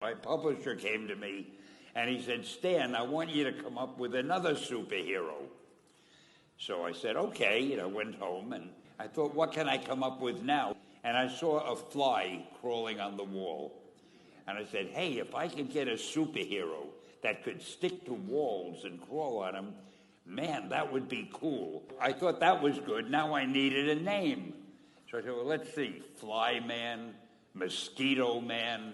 My publisher came to me and he said, Stan, I want you to come up with another superhero. So I said, okay, went home and I thought, what can I come up with now? And I saw a fly crawling on the wall. And I said, hey, if I could get a superhero that could stick to walls and crawl on them, man, that would be cool. I thought that was good. Now I needed a name. So I said, well, let's see, Fly Man, Mosquito Man.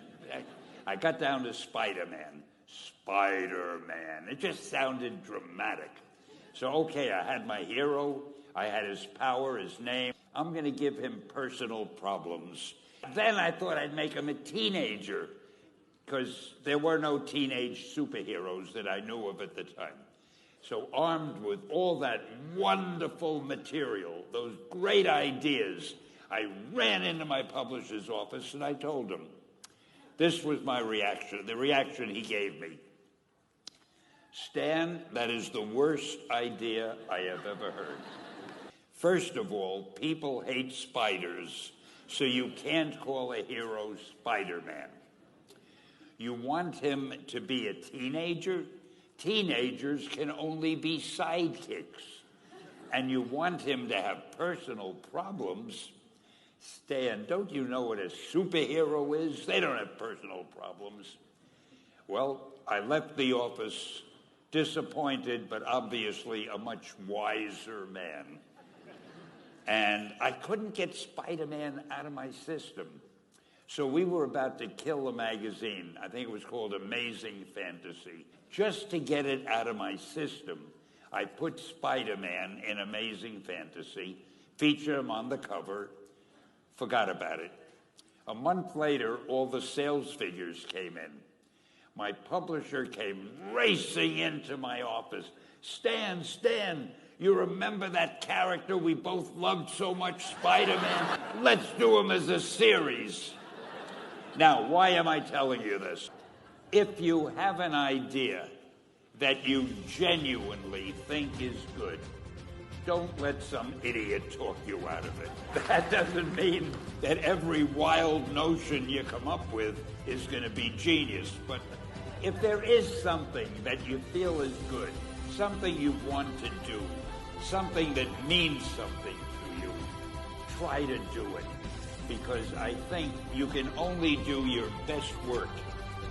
I got down to Spider-Man. Spider-Man. It just sounded dramatic. So, okay, I had my hero. I had his power, his name. I'm going to give him personal problems. Then I thought I'd make him a teenager, because there were no teenage superheroes that I knew of at the time. So armed with all that wonderful material, those great ideas, I ran into my publisher's office and I told him. This was my reaction, the reaction he gave me. Stan, that is the worst idea I have ever heard. First of all, people hate spiders, so you can't call a hero Spider-Man. You want him to be a teenager? Teenagers can only be sidekicks. And you want him to have personal problems? Stan, don't you know what a superhero is? They don't have personal problems. Well, I left the office disappointed, but obviously a much wiser man. And I couldn't get Spider-Man out of my system. So we were about to kill a magazine. I think it was called Amazing Fantasy. Just to get it out of my system, I put Spider-Man in Amazing Fantasy, featured him on the cover, forgot about it. A month later, all the sales figures came in. My publisher came racing into my office. Stan, you remember that character we both loved so much, Spider-Man? Let's do him as a series. Now, why am I telling you this? If you have an idea that you genuinely think is good, don't let some idiot talk you out of it. That doesn't mean that every wild notion you come up with is going to be genius. But if there is something that you feel is good, something you want to do, something that means something to you, try to do it. Because I think you can only do your best work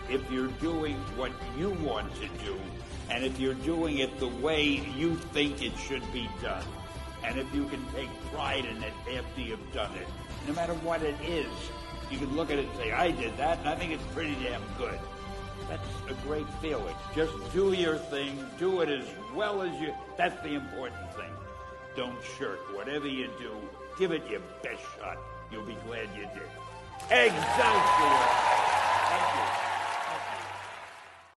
if you're doing what you want to do, and if you're doing it the way you think it should be done, and if you can take pride in it after you've done it. No matter what it is, you can look at it and say, I did that, and I think it's pretty damn good. That's a great feeling. Just do your thing, do it as well as you... That's the important thing. Don't shirk. Whatever you do, give it your best shot. You'll be glad you did. Excelsior!